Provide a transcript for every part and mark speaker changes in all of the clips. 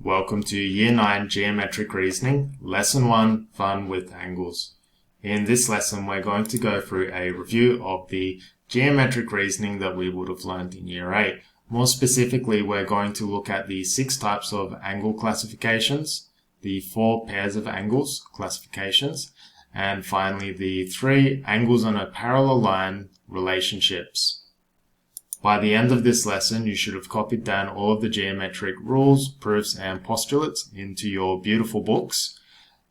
Speaker 1: Welcome to Year 9 Geometric Reasoning, Lesson 1, Fun with Angles. In this lesson, we're going to go through a review of the geometric reasoning that we would have learned in Year 8. More specifically, we're going to look at the 6 types of angle classifications, the 4 pairs of angles classifications, and finally the 3 angles on a parallel line relationships. By the end of this lesson, you should have copied down all of the geometric rules, proofs, and postulates into your beautiful books,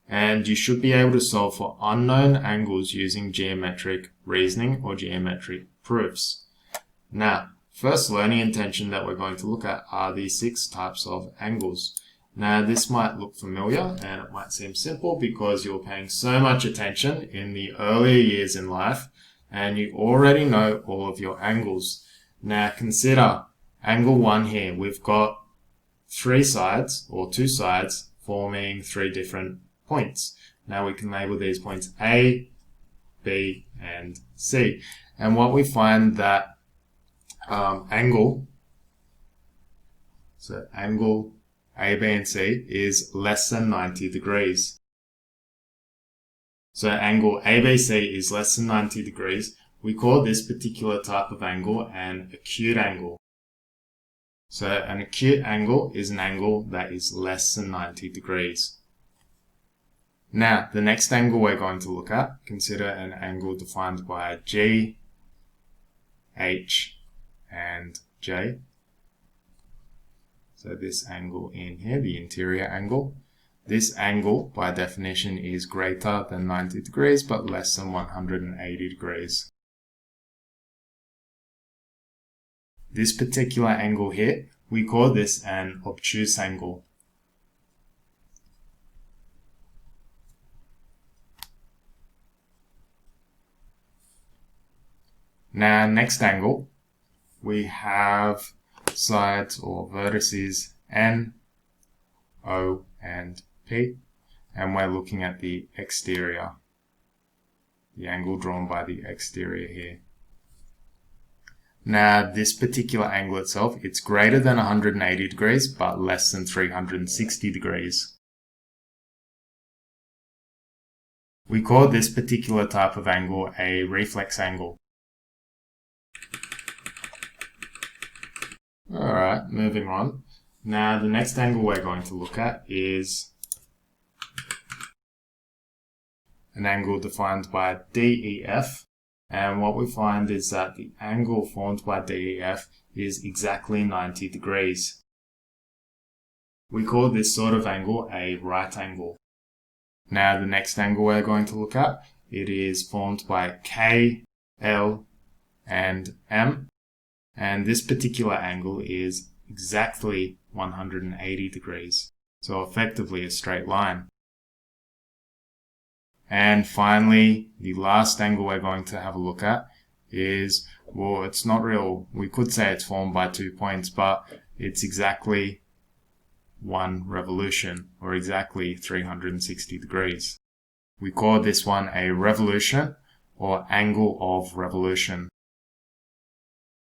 Speaker 1: and you should be able to solve for unknown angles using geometric reasoning or geometric proofs. Now, first learning intention that we're going to look at are the 6 types of angles. Now, this might look familiar and it might seem simple because you're paying so much attention in the earlier years in life and you already know all of your angles. Now consider angle 1 here. We've got 3 sides or 2 sides forming 3 different points. Now we can label these points A, B, and C. And what we find that angle A, B, and C is less than 90 degrees. So angle ABC is less than 90 degrees. We call this particular type of angle an acute angle. So an acute angle is an angle that is less than 90 degrees. Now, the next angle we're going to look at, consider an angle defined by G, H, and J. So this angle in here, the interior angle. This angle, by definition, is greater than 90 degrees, but less than 180 degrees. This particular angle here, we call this an obtuse angle. Now, next angle, we have sides or vertices N, O, and P, and we're looking at the exterior, the angle drawn by the exterior here. Now, this particular angle itself, it's greater than 180 degrees, but less than 360 degrees. We call this particular type of angle a reflex angle. Alright, moving on. Now, the next angle we're going to look at is an angle defined by DEF. And what we find is that the angle formed by DEF is exactly 90 degrees. We call this sort of angle a right angle. Now the next angle we're going to look at, it is formed by K, L, and M. And this particular angle is exactly 180 degrees. So effectively a straight line. And finally, the last angle we're going to have a look at is, well, it's not real. We could say it's formed by 2 points, but it's exactly 1 revolution, or exactly 360 degrees. We call this one a revolution, or angle of revolution.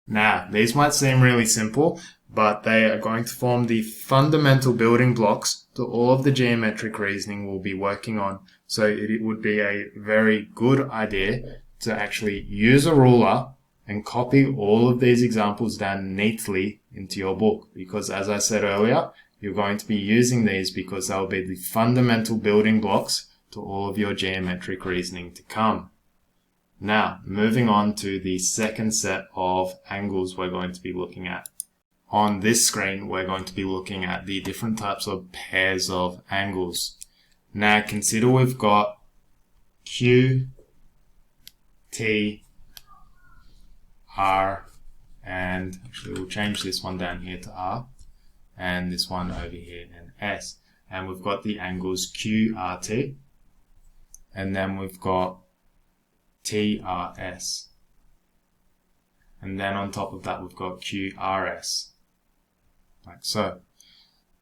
Speaker 1: Now, these might seem really simple, but they are going to form the fundamental building blocks to all of the geometric reasoning we'll be working on. So it would be a very good idea to actually use a ruler and copy all of these examples down neatly into your book. Because as I said earlier, you're going to be using these because they'll be the fundamental building blocks to all of your geometric reasoning to come. Now, moving on to the second set of angles we're going to be looking at. On this screen, we're going to be looking at the different types of pairs of angles. Now, consider we've got Q, T, R, and actually we'll change this one down here to R, and this one over here in S. And we've got the angles QRT, and then we've got TRS. And then on top of that, we've got QRS. Like so.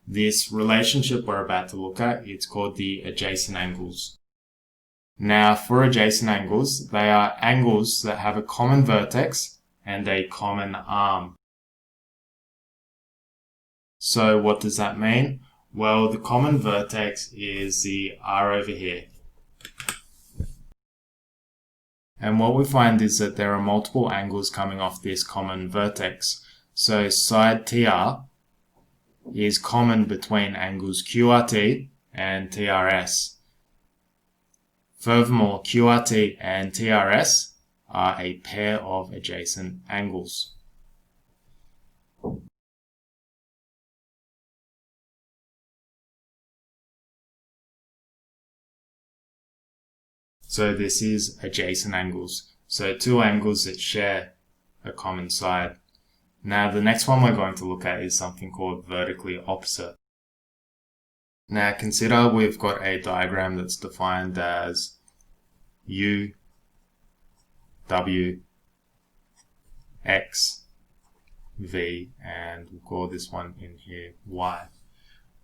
Speaker 1: This relationship we're about to look at, it's called the adjacent angles. Now, for adjacent angles, they are angles that have a common vertex and a common arm. So what does that mean? Well, the common vertex is the R over here. And what we find is that there are multiple angles coming off this common vertex. So side TR is common between angles QRT and TRS. Furthermore, QRT and TRS are a pair of adjacent angles. So this is adjacent angles. So two angles that share a common side. Now the next one we're going to look at is something called vertically opposite. Now consider we've got a diagram that's defined as U, W, X, V, and we'll call this one in here Y.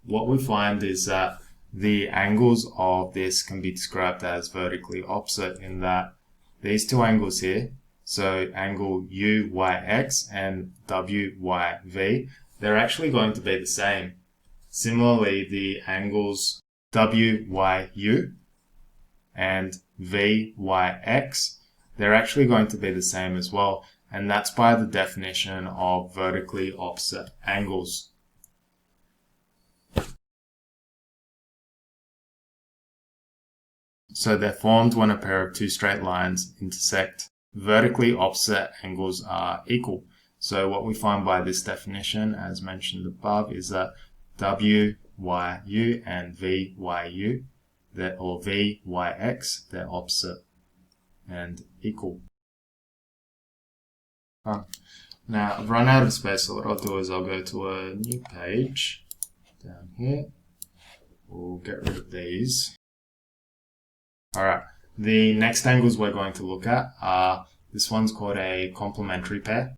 Speaker 1: What we find is that the angles of this can be described as vertically opposite in that these two angles here, so angle UYX and WYV, they're actually going to be the same. Similarly, the angles WYU and VYX, they're actually going to be the same as well, and that's by the definition of vertically opposite angles. So they're formed when a pair of two straight lines intersect. Vertically opposite angles are equal. So what we find by this definition, as mentioned above, is that WYU and VYU, or VYX, they're opposite and equal. Now I've run out of space, so what I'll do is I'll go to a new page down here. We'll get rid of these. Alright, the next angles we're going to look at are, this one's called a complementary pair,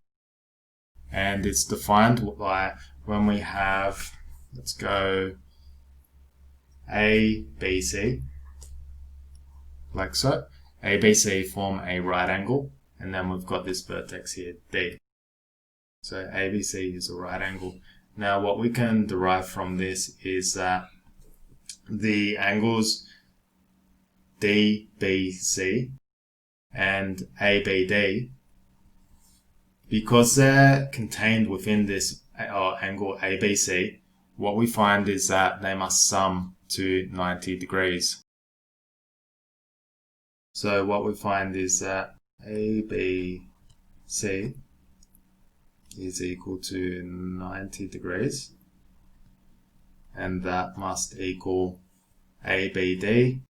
Speaker 1: and it's defined by when we have, let's go A, B, C, like so. A, B, C form a right angle, and then we've got this vertex here, D. So A, B, C is a right angle. Now what we can derive from this is that the angles DBC and ABD, because they're contained within this angle ABC, what we find is that they must sum to 90 degrees. So what we find is that ABC is equal to 90 degrees, and that must equal ABD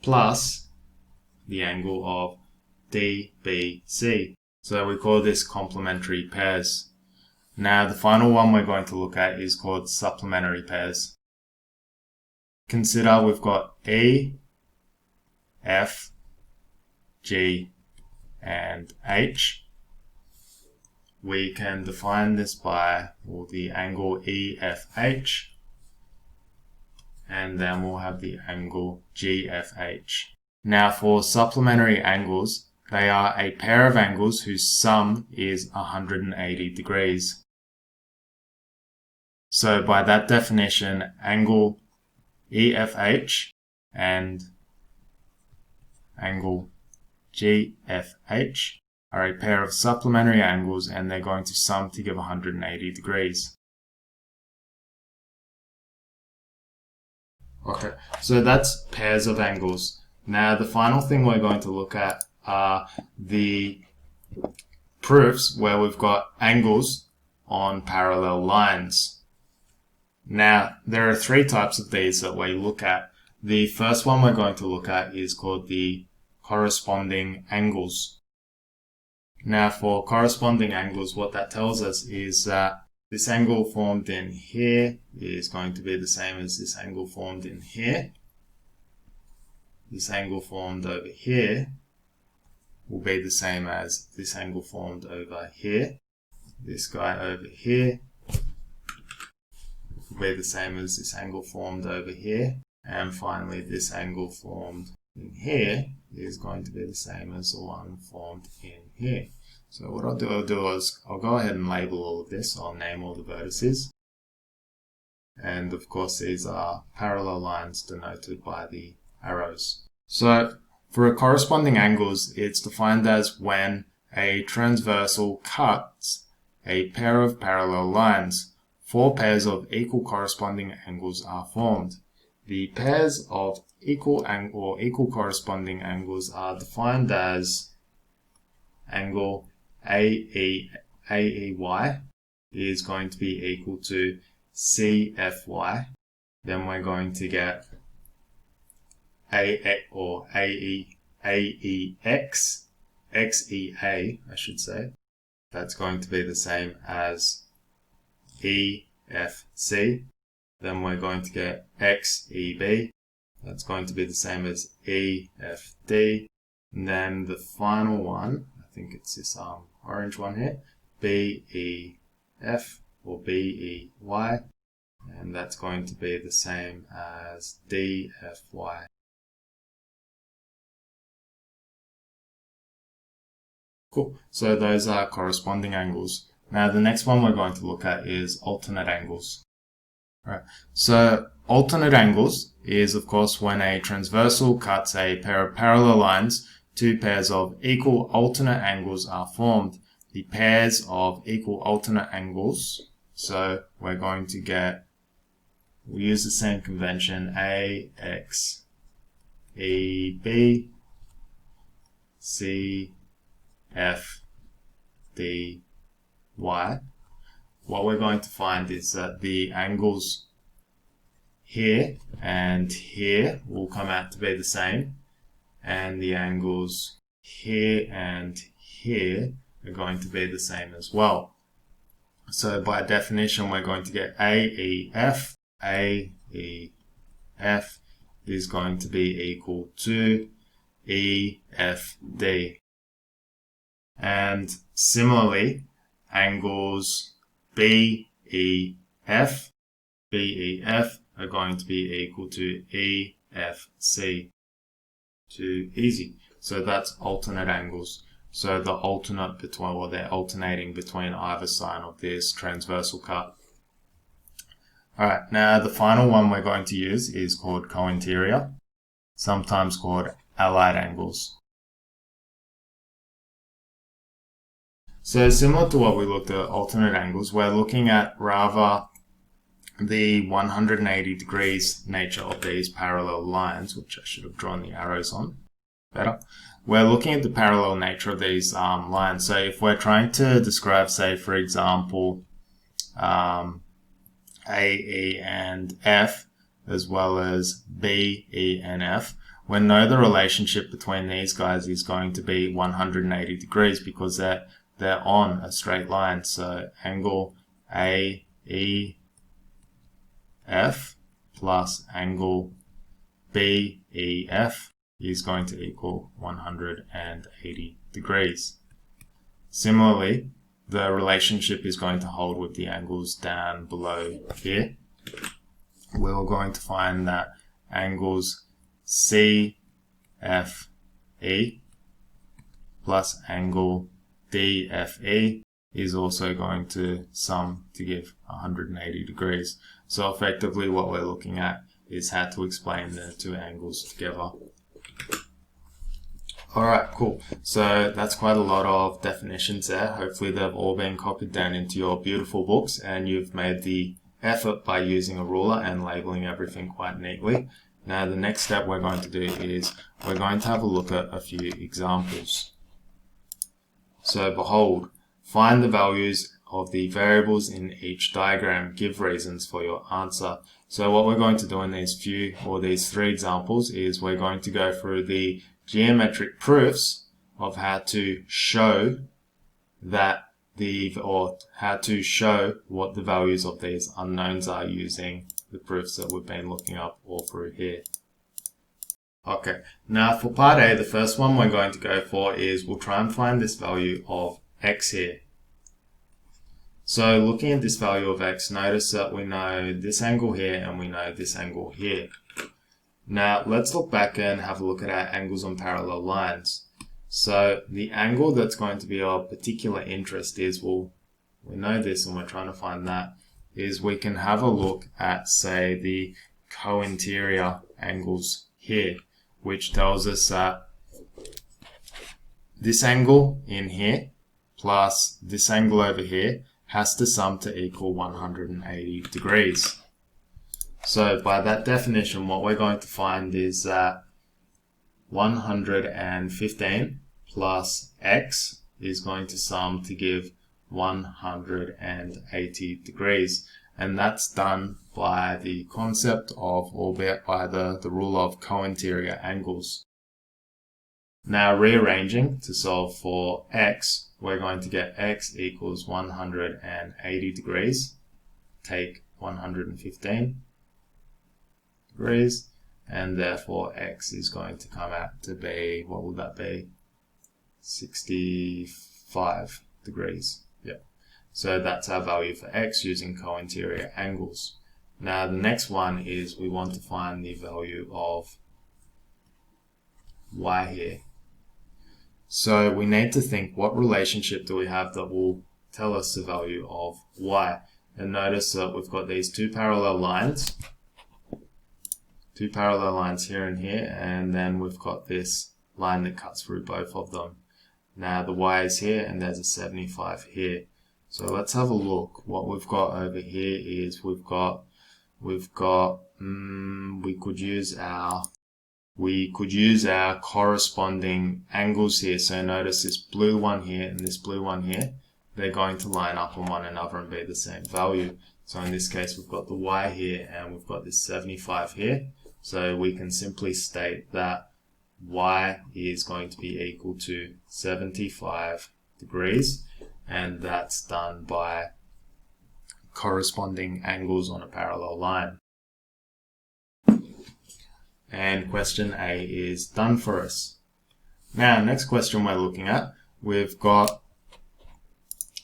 Speaker 1: plus the angle of DBC. So we call this complementary pairs. Now the final one we're going to look at is called supplementary pairs. Consider we've got E, F, G, and H. We can define this by the angle EFH, and then we'll have the angle GFH. Now for supplementary angles, they are a pair of angles whose sum is 180 degrees. So by that definition, angle EFH and angle GFH are a pair of supplementary angles, and they're going to sum to give 180 degrees. Okay, so that's pairs of angles. Now the final thing we're going to look at are the proofs where we've got angles on parallel lines. Now there are three types of these that we look at. The first one we're going to look at is called the corresponding angles. Now for corresponding angles, what that tells us is that this angle formed in here is going to be the same as this angle formed in here. This angle formed over here will be the same as this angle formed over here. This guy over here will be the same as this angle formed over here. And finally, this angle formed in here is going to be the same as the one formed in here. So what I'll do is I'll go ahead and label all of this. I'll name all the vertices. And of course, these are parallel lines denoted by the arrows. So for corresponding angles, it's defined as when a transversal cuts a pair of parallel lines. 4 pairs of equal corresponding angles are formed. The pairs of equal angle or equal corresponding angles are defined as angle AEY is going to be equal to CFY. Then we're going to get AEX, XEA, I should say. That's going to be the same as EFC. Then we're going to get XEB. That's going to be the same as EFD. And then the final one, I think it's this orange one here, BEF or BEY. And that's going to be the same as DFY. Cool. So those are corresponding angles. Now the next one we're going to look at is alternate angles. Right. So alternate angles is of course when a transversal cuts a pair of parallel lines, 2 pairs of equal alternate angles are formed. The pairs of equal alternate angles, so we're going to get, we'll use the same convention, AX, EB, C, F, D, Y. What we're going to find is that the angles here and here will come out to be the same, and the angles here and here are going to be the same as well. So by definition, we're going to get AEF. AEF is going to be equal to EFD. And similarly, angles BEF are going to be equal to EFC. Too easy. So that's alternate angles. So the alternate between, or they're alternating between either side of this transversal cut. Alright, now the final one we're going to use is called co-interior, sometimes called allied angles. So similar to what we looked at alternate angles, we're looking at rather the 180 degrees nature of these parallel lines, which I should have drawn the arrows on better. We're looking at the parallel nature of these lines. So if we're trying to describe, say, for example, A, E, and F, as well as B, E, and F, we know the relationship between these guys is going to be 180 degrees because they're on a straight line. So angle A, E, F plus angle B, E, F is going to equal 180 degrees. Similarly, the relationship is going to hold with the angles down below here. We're going to find that angles C, F, E plus angle D, F, E is also going to sum to give 180 degrees. So effectively what we're looking at is how to explain the two angles together. Alright, cool. So that's quite a lot of definitions there. Hopefully they've all been copied down into your beautiful books and you've made the effort by using a ruler and labeling everything quite neatly. Now the next step we're going to do is we're going to have a look at a few examples. So behold, find the values of the variables in each diagram. Give reasons for your answer. So what we're going to do in these three examples is we're going to go through the geometric proofs of how to show that how to show what the values of these unknowns are using the proofs that we've been looking up all through here. Okay, now for part A, the first one we're going to go for is we'll try and find this value of x here. So looking at this value of x, notice that we know this angle here and we know this angle here. Now let's look back and have a look at our angles on parallel lines. So the angle that's going to be of particular interest is, well, we know this and we're trying to find that, is we can have a look at, say, the co-interior angles here, which tells us that this angle in here plus this angle over here has to sum to equal 180 degrees. So by that definition, what we're going to find is that 115 plus x is going to sum to give 180 degrees. And that's done by the concept of, albeit by the rule of co-interior angles. Now rearranging to solve for x, we're going to get x equals 180 degrees. Take 115 degrees, and therefore x is going to come out to be, what will that be? 65 degrees. Yep. So that's our value for x using co-interior angles. Now the next one is we want to find the value of y here. So we need to think, what relationship do we have that will tell us the value of y? And notice that we've got these two parallel lines here and here, and then we've got this line that cuts through both of them. Now the y is here and there's a 75 here. So let's have a look. What we've got over here is we could use our corresponding angles here. So notice this blue one here and this blue one here, they're going to line up on one another and be the same value. So in this case, we've got the y here and we've got this 75 here. So we can simply state that y is going to be equal to 75 degrees, and that's done by corresponding angles on a parallel line. And question A is done for us. Now, next question we're looking at, we've got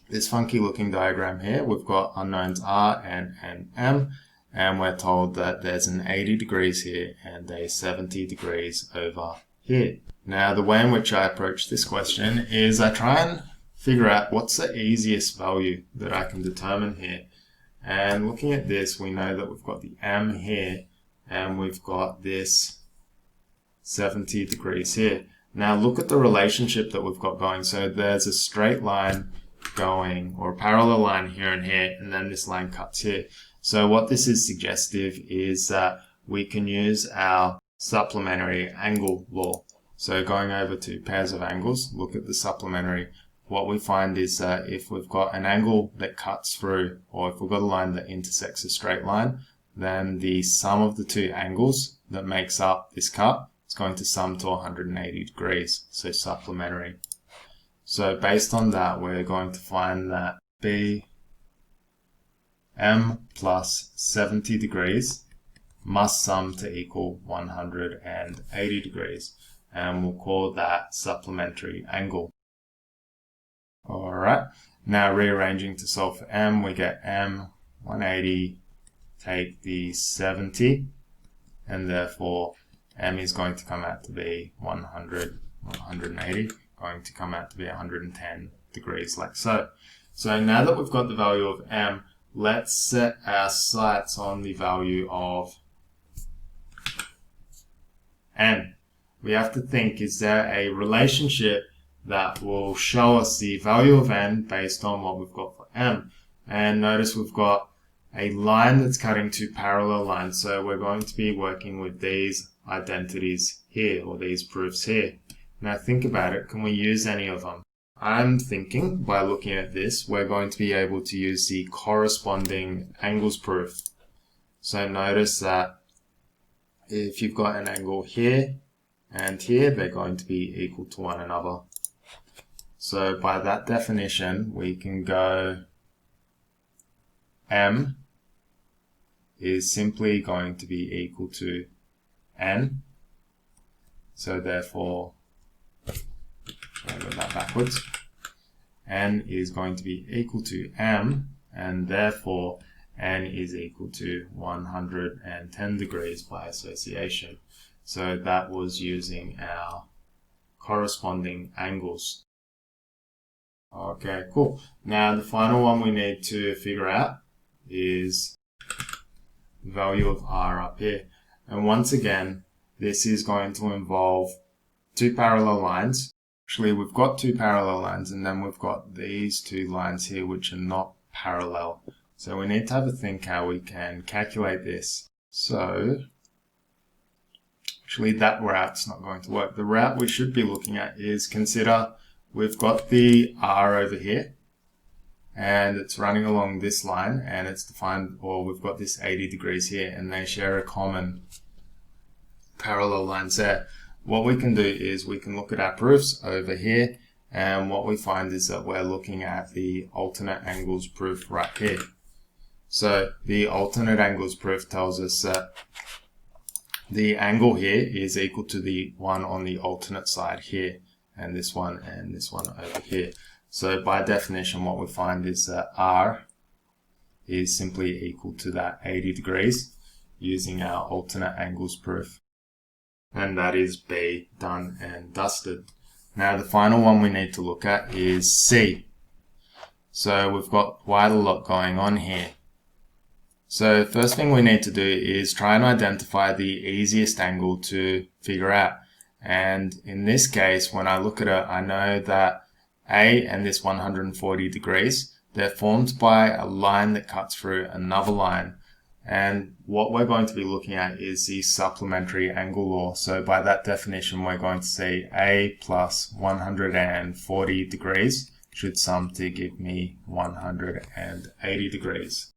Speaker 1: this funky looking diagram here. We've got unknowns R, N, and M, and we're told that there's an 80 degrees here and a 70 degrees over here. Now, the way in which I approach this question is I try and figure out what's the easiest value that I can determine here. And looking at this, we know that we've got the M here and we've got this 70 degrees here. Now look at the relationship that we've got going. So there's a straight line going, or a parallel line here and here, and then this line cuts here. So what this is suggestive is that we can use our supplementary angle law. So going over to pairs of angles, look at the supplementary. What we find is that if we've got an angle that cuts through, or if we've got a line that intersects a straight line, then the sum of the two angles that makes up this cut is going to sum to 180 degrees, so supplementary. So based on that, we're going to find that BM plus 70 degrees must sum to equal 180 degrees, and we'll call that supplementary angle. Alright, now rearranging to solve for M, we get M 180, take the 70, and therefore M is going to come out to be 180, going to come out to be 110 degrees, like so. So now that we've got the value of M, let's set our sights on the value of N. We have to think, is there a relationship that will show us the value of N based on what we've got for M? And notice we've got a line that's cutting two parallel lines, so we're going to be working with these identities here, or these proofs here. Now think about it, can we use any of them? I'm thinking by looking at this, we're going to be able to use the corresponding angles proof. So notice that if you've got an angle here and here, they're going to be equal to one another. So by that definition, we can go M is simply going to be equal to N. So therefore, I'll go that backwards. N is going to be equal to M, and therefore N is equal to 110 degrees by association. So that was using our corresponding angles. Okay, cool. Now the final one we need to figure out is the value of r up here. And once again, this is going to involve two parallel lines. Actually, we've got two parallel lines, and then we've got these two lines here which are not parallel. So we need to have a think how we can calculate this. So actually that route's not going to work. The route we should be looking at is, consider we've got the r over here and it's running along this line, and it's defined, or we've got this 80 degrees here, and they share a common parallel lines there. What we can do is we can look at our proofs over here, and what we find is that we're looking at the alternate angles proof right here. So the alternate angles proof tells us that the angle here is equal to the one on the alternate side here, and this one over here. So by definition, what we find is that r is simply equal to that 80 degrees using our alternate angles proof. And that is B, done and dusted. Now the final one we need to look at is C. So we've got quite a lot going on here. So first thing we need to do is try and identify the easiest angle to figure out. And in this case, when I look at it, I know that A and this 140 degrees, they're formed by a line that cuts through another line. And what we're going to be looking at is the supplementary angle law. So by that definition, we're going to say A plus 140 degrees should sum to give me 180 degrees.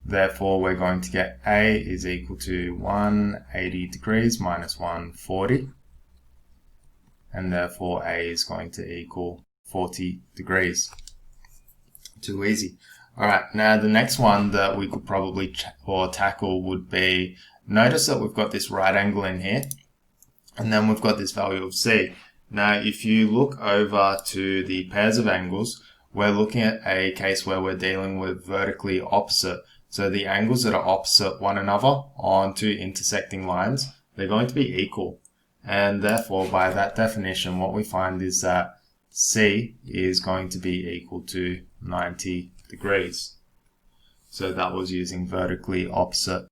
Speaker 1: Therefore, we're going to get A is equal to 180 degrees minus 140. And therefore, A is going to equal 40 degrees. Too easy. Alright, now the next one that we could probably tackle would be, notice that we've got this right angle in here, and then we've got this value of C. Now, if you look over to the pairs of angles, we're looking at a case where we're dealing with vertically opposite. So the angles that are opposite one another on two intersecting lines, they're going to be equal. And therefore, by that definition, what we find is that C is going to be equal to 90 degrees. So that was using vertically opposite.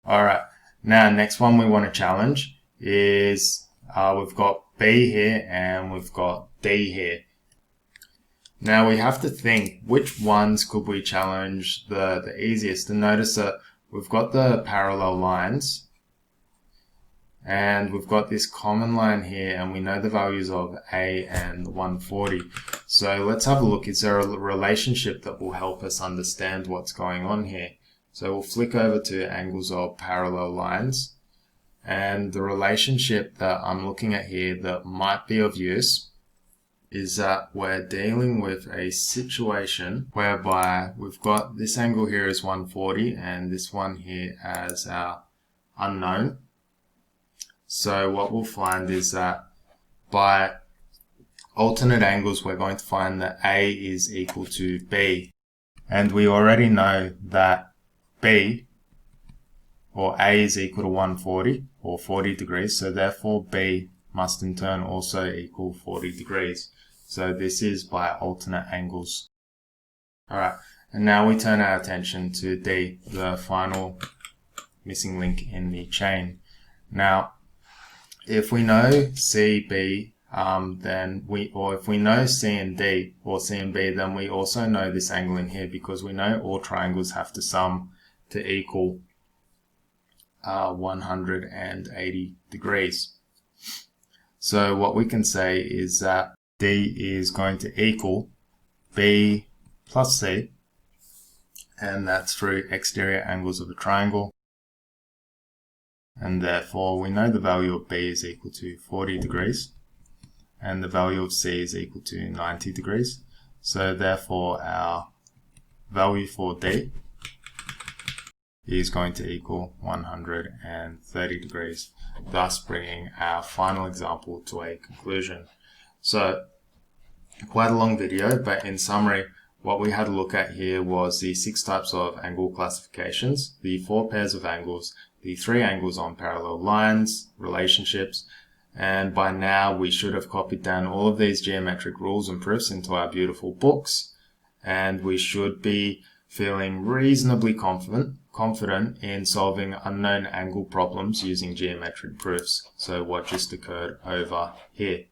Speaker 1: Alright, now next one we want to challenge is we've got B here and we've got D here. Now we have to think which ones could we challenge the easiest, and notice that we've got the parallel lines and we've got this common line here, and we know the values of A and 140. So let's have a look. Is there a relationship that will help us understand what's going on here? So we'll flick over to angles of parallel lines, and the relationship that I'm looking at here that might be of use is that we're dealing with a situation whereby we've got this angle here as 140 and this one here as our unknown. So what we'll find is that by alternate angles, we're going to find that A is equal to B. And we already know that B, or A, is equal to 140 or 40 degrees. So therefore B must in turn also equal 40 degrees. So this is by alternate angles. Alright, and now we turn our attention to D, the final missing link in the chain. Now, if we know C, B, if we know C and D, or C and B, then we also know this angle in here, because we know all triangles have to sum to equal 180 degrees. So what we can say is that D is going to equal B plus C, and that's through exterior angles of a triangle. And therefore we know the value of B is equal to 40 degrees and the value of C is equal to 90 degrees. So therefore our value for D is going to equal 130 degrees, thus bringing our final example to a conclusion. So quite a long video, but in summary, what we had to look at here was the 6 types of angle classifications, the 4 pairs of angles, the 3 angles on parallel lines, relationships, and by now we should have copied down all of these geometric rules and proofs into our beautiful books. and we should be feeling reasonably confident in solving unknown angle problems using geometric proofs. So what just occurred over here.